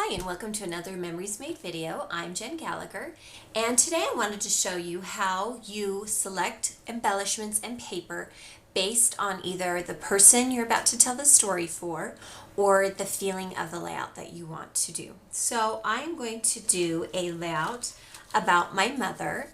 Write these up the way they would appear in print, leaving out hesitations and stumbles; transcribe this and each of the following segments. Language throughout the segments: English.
Hi and welcome to another Memories Made video. I'm Jen Gallacher, and today I wanted to show you how you select embellishments and paper based on either the person you're about to tell the story for or the feeling of the layout that you want to do. So I'm going to do a layout about my mother,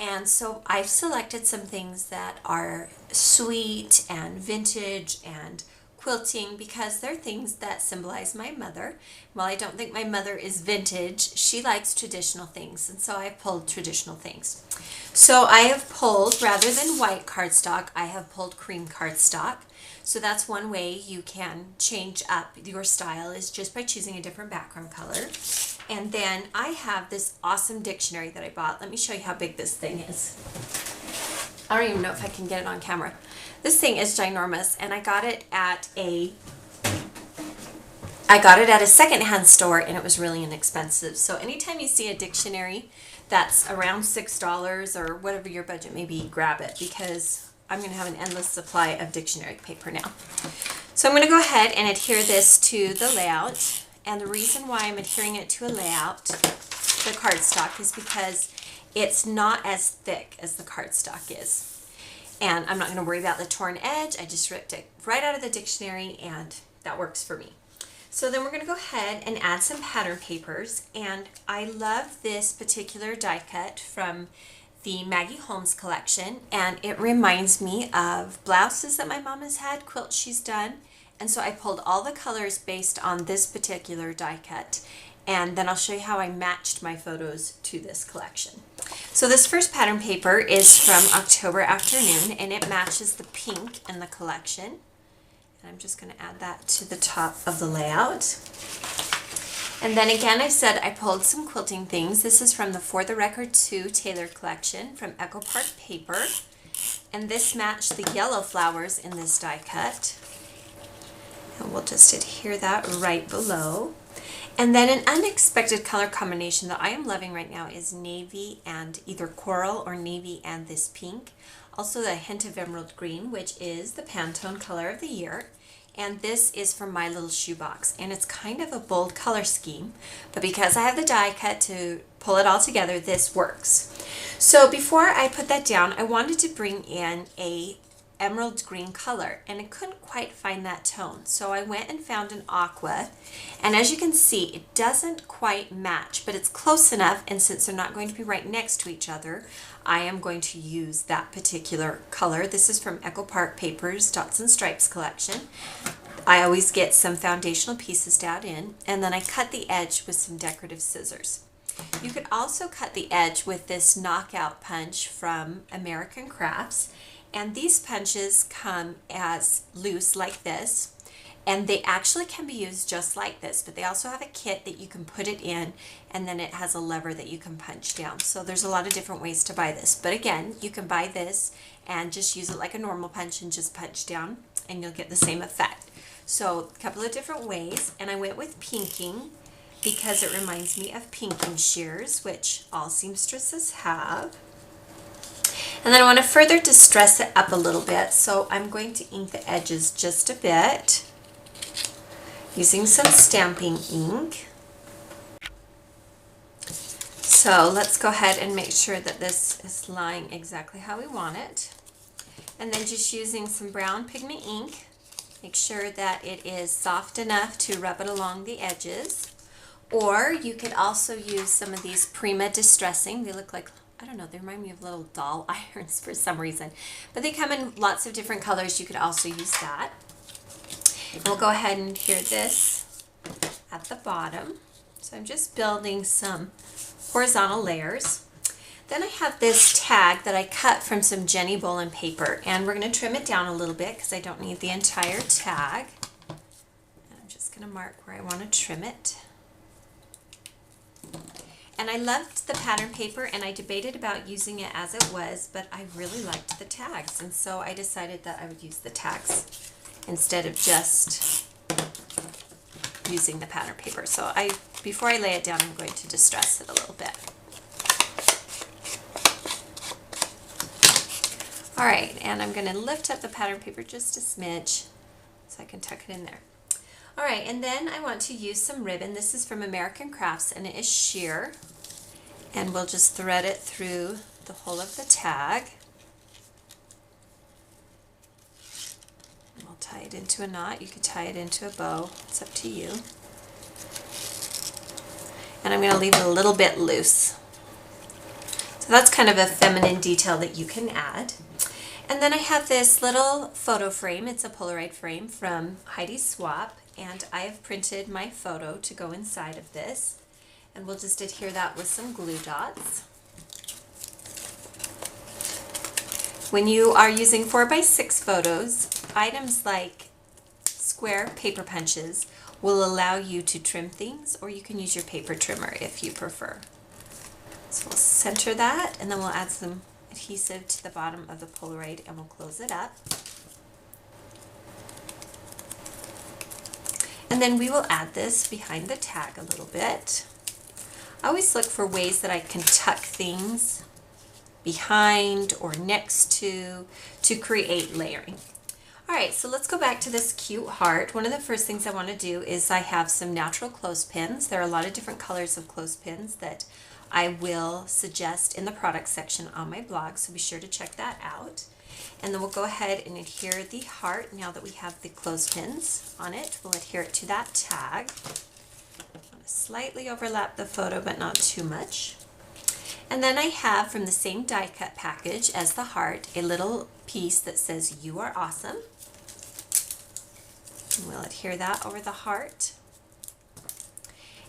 and so I've selected some things that are sweet and vintage and quilting because they're things that symbolize my mother. While I don't think my mother is vintage, she likes traditional things, and so I've pulled traditional things. So I have pulled, rather than white cardstock, I have pulled cream cardstock. So that's one way you can change up your style, is just by choosing a different background color. And then I have this awesome dictionary that I bought. Let me show you how big this thing is. I don't even know if I can get it on camera. This thing is ginormous, and I got it at a secondhand store, and it was really inexpensive. So anytime you see a dictionary that's around $6 or whatever your budget may be, grab it, because I'm going to have an endless supply of dictionary paper now. So I'm going to go ahead and adhere this to the layout, and the reason why I'm adhering it to a layout, the cardstock, is because it's not as thick as the cardstock is. And I'm not going to worry about the torn edge. I just ripped it right out of the dictionary, and that works for me. So then we're going to go ahead and add some pattern papers. And I love this particular die cut from the Maggie Holmes collection. And it reminds me of blouses that my mom has had, quilts she's done. And so I pulled all the colors based on this particular die cut. And then I'll show you how I matched my photos to this collection. So this first pattern paper is from October Afternoon, and it matches the pink in the collection. And I'm just going to add that to the top of the layout. And then again, I said I pulled some quilting things. This is from the For the Record 2 Taylor collection from Echo Park Paper. And this matched the yellow flowers in this die cut. And we'll just adhere that right below. And then an unexpected color combination that I am loving right now is navy and either coral or navy and this pink. Also the hint of emerald green, which is the Pantone color of the year. And this is from My Little Shoebox. And it's kind of a bold color scheme, but because I have the die cut to pull it all together, this works. So before I put that down, I wanted to bring in a emerald green color, and I couldn't quite find that tone. So I went and found an aqua, and as you can see, it doesn't quite match, but it's close enough, and since they're not going to be right next to each other, I am going to use that particular color. This is from Echo Park Paper's Dots and Stripes collection. I always get some foundational pieces to add in, and then I cut the edge with some decorative scissors. You could also cut the edge with this knockout punch from American Crafts. And these punches come as loose like this, and they actually can be used just like this, but they also have a kit that you can put it in, and then it has a lever that you can punch down. So there's a lot of different ways to buy this, but again, you can buy this and just use it like a normal punch and just punch down, and you'll get the same effect. So a couple of different ways, and I went with pinking because it reminds me of pinking shears, which all seamstresses have. And then I want to further distress it up a little bit, so I'm going to ink the edges just a bit using some stamping ink. So let's go ahead and make sure that this is lying exactly how we want it. And then just using some brown pigment ink, make sure that it is soft enough to rub it along the edges. Or you could also use some of these Prima Distressing. They look like, I don't know, they remind me of little doll irons for some reason. But they come in lots of different colors. You could also use that. And we'll go ahead and adhere this at the bottom. So I'm just building some horizontal layers. Then I have this tag that I cut from some Jenny Bolin paper. And we're going to trim it down a little bit because I don't need the entire tag. And I'm just going to mark where I want to trim it. And I loved the pattern paper, and I debated about using it as it was, but I really liked the tags, and so I decided that I would use the tags instead of just using the pattern paper. So before I lay it down, I'm going to distress it a little bit. All right, and I'm going to lift up the pattern paper just a smidge so I can tuck it in there. All right, and then I want to use some ribbon. This is from American Crafts and it is sheer. And we'll just thread it through the whole of the tag. And we'll tie it into a knot. You could tie it into a bow. It's up to you. And I'm going to leave it a little bit loose. So that's kind of a feminine detail that you can add. And then I have this little photo frame. It's a Polaroid frame from Heidi Swap, and I have printed my photo to go inside of this. And we'll just adhere that with some glue dots. When you are using 4x6 photos, items like square paper punches will allow you to trim things, or you can use your paper trimmer if you prefer. So we'll center that, and then we'll add some adhesive to the bottom of the Polaroid, and we'll close it up. And then we will add this behind the tag a little bit. I always look for ways that I can tuck things behind or next to create layering. All right, so let's go back to this cute heart. One of the first things I want to do is I have some natural clothespins. There are a lot of different colors of clothespins that I will suggest in the product section on my blog, so be sure to check that out. And then we'll go ahead and adhere the heart. Now that we have the clothespins on it, we'll adhere it to that tag. I'm going to slightly overlap the photo, but not too much. And then I have, from the same die cut package as the heart, a little piece that says "You are awesome." And we'll adhere that over the heart.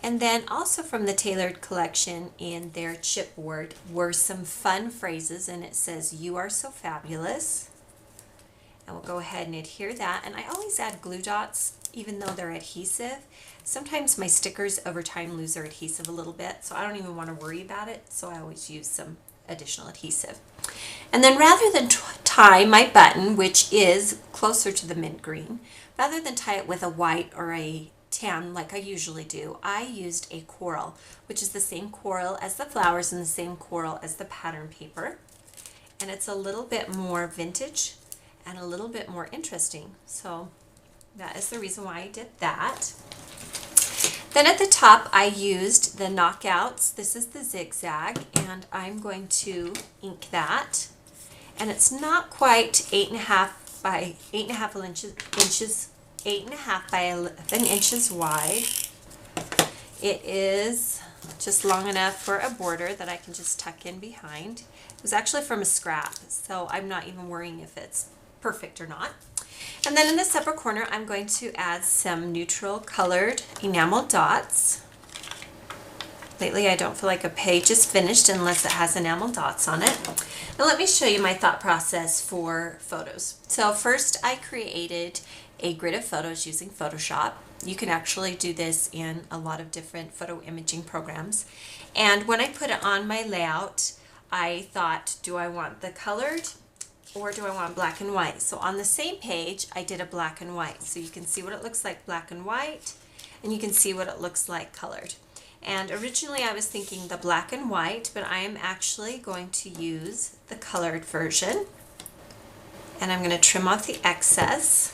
And then also from the Tailored collection in their chipboard were some fun phrases, and it says "You are so fabulous." And we'll go ahead and adhere that. And I always add glue dots even though they're adhesive. Sometimes my stickers over time lose their adhesive a little bit, so I don't even want to worry about it, so I always use some additional adhesive. And then rather than tie my button, which is closer to the mint green, rather than tie it with a white or a tan like I usually do, I used a coral, which is the same coral as the flowers and the same coral as the pattern paper. And it's a little bit more vintage and a little bit more interesting. So that is the reason why I did that. Then at the top I used the knockouts. This is the zigzag, and I'm going to ink that. And it's not quite 8.5 by 8.5 inches, 8.5 by 11 inches wide. It is just long enough for a border that I can just tuck in behind. It was actually from a scrap, so I'm not even worrying if it's perfect or not. And then in this upper corner, I'm going to add some neutral colored enamel dots. Lately, I don't feel like a page is finished unless it has enamel dots on it. Now let me show you my thought process for photos. So first, I created a grid of photos using Photoshop. You can actually do this in a lot of different photo imaging programs. And when I put it on my layout, I thought, do I want the colored or do I want black and white? So on the same page, I did a black and white. So you can see what it looks like black and white, and you can see what it looks like colored. And originally I was thinking the black and white, but I am actually going to use the colored version. And I'm going to trim off the excess.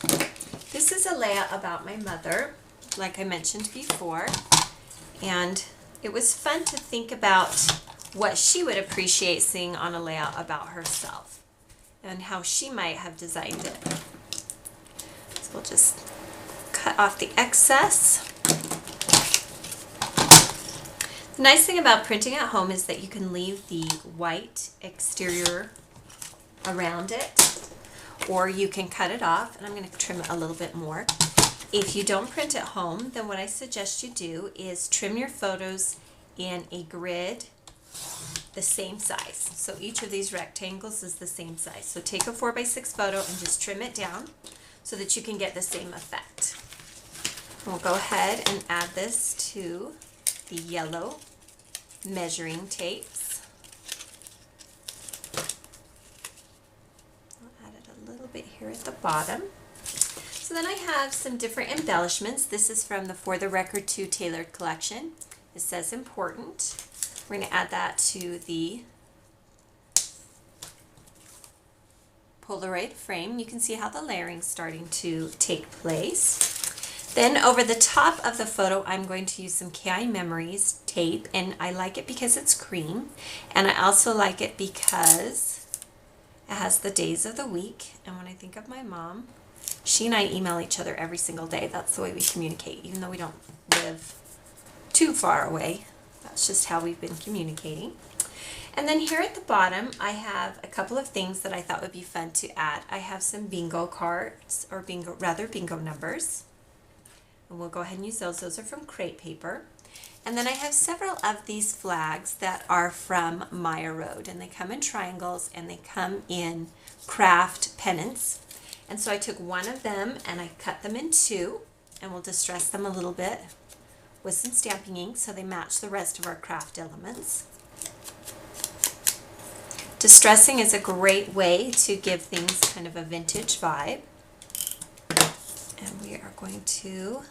This is a layout about my mother, like I mentioned before. And it was fun to think about what she would appreciate seeing on a layout about herself and how she might have designed it. So we'll just cut off the excess. The nice thing about printing at home is that you can leave the white exterior around it, or you can cut it off, and I'm going to trim it a little bit more. If you don't print at home, then what I suggest you do is trim your photos in a grid the same size. So each of these rectangles is the same size. So take a 4x6 photo and just trim it down so that you can get the same effect. We'll go ahead and add this to the yellow measuring tapes. I'll add it a little bit here at the bottom. So then I have some different embellishments. This is from the For the Record 2 Tailored collection. It says important. We're going to add that to the Polaroid frame. You can see how the layering's starting to take place. Then over the top of the photo, I'm going to use some KI Memories tape, and I like it because it's cream, and I also like it because it has the days of the week. And when I think of my mom, she and I email each other every single day. That's the way we communicate, even though we don't live too far away. That's just how we've been communicating. And then here at the bottom, I have a couple of things that I thought would be fun to add. I have some bingo cards, or bingo numbers. And we'll go ahead and use those. Those are from crepe paper. And then I have several of these flags that are from Maya Road, and they come in triangles and they come in craft pennants. And so I took one of them and I cut them in two, and we'll distress them a little bit with some stamping ink so they match the rest of our craft elements. Distressing is a great way to give things kind of a vintage vibe. And we are going to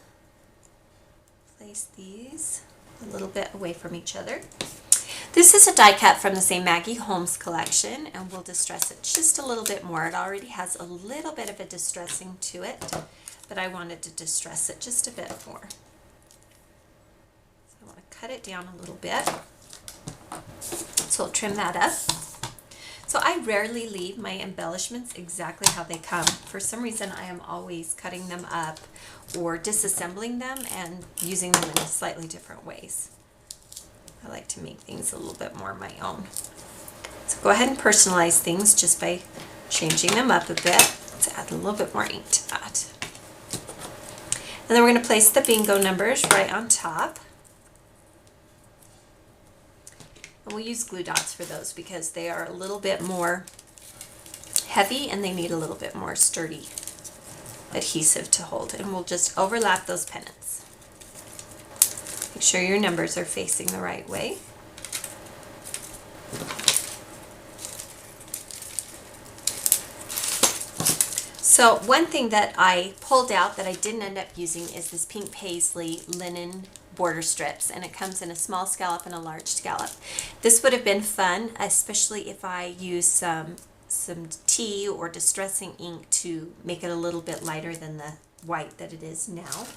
place these a little bit away from each other. This is a die cut from the same Maggie Holmes collection, and we'll distress it just a little bit more. It already has a little bit of a distressing to it, but I wanted to distress it just a bit more. So I want to cut it down a little bit. So I'll trim that up. So I rarely leave my embellishments exactly how they come. For some reason, I am always cutting them up or disassembling them and using them in slightly different ways. I like to make things a little bit more my own. So go ahead and personalize things just by changing them up a bit. Let's add a little bit more ink to that. And then we're going to place the bingo numbers right on top. And we'll use glue dots for those because they are a little bit more heavy and they need a little bit more sturdy adhesive to hold. And we'll just overlap those pennants. Make sure your numbers are facing the right way. So one thing that I pulled out that I didn't end up using is this pink paisley linen border strips, and it comes in a small scallop and a large scallop. This would have been fun, especially if I use some tea or distressing ink to make it a little bit lighter than the white that it is now.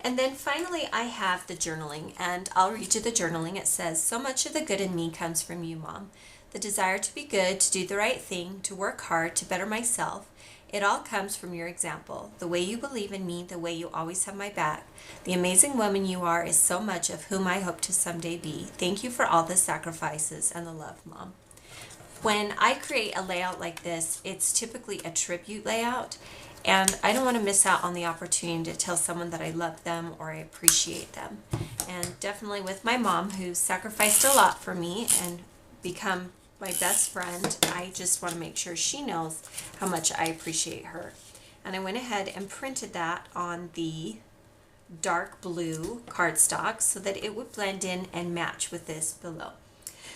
And then finally I have the journaling, and I'll read you the journaling. It says, "So much of the good in me comes from you, Mom. The desire to be good, to do the right thing, to work hard, to better myself. It all comes from your example. The way you believe in me, the way you always have my back. The amazing woman you are is so much of whom I hope to someday be. Thank you for all the sacrifices and the love, Mom." When I create a layout like this, it's typically a tribute layout, and I don't want to miss out on the opportunity to tell someone that I love them or I appreciate them. And definitely with my mom, who sacrificed a lot for me and become my best friend, I just want to make sure she knows how much I appreciate her. And I went ahead and printed that on the dark blue cardstock so that it would blend in and match with this below.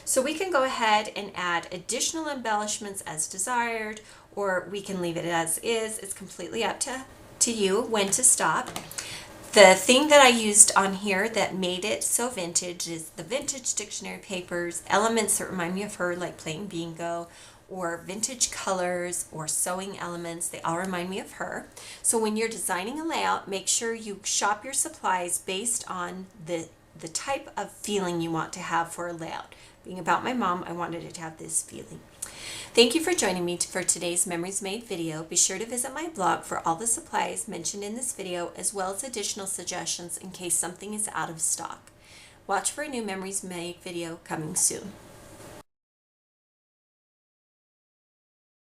So we can go ahead and add additional embellishments as desired, or we can leave it as is. It's completely up to you when to stop. The thing that I used on here that made it so vintage is the vintage dictionary papers, elements that remind me of her, like playing bingo, or vintage colors or sewing elements. They all remind me of her. So when you're designing a layout, make sure you shop your supplies based on the type of feeling you want to have for a layout. Being about my mom, I wanted it to have this feeling. Thank you for joining me for today's Memories Made video. Be sure to visit my blog for all the supplies mentioned in this video, as well as additional suggestions in case something is out of stock. Watch for a new Memories Made video coming soon.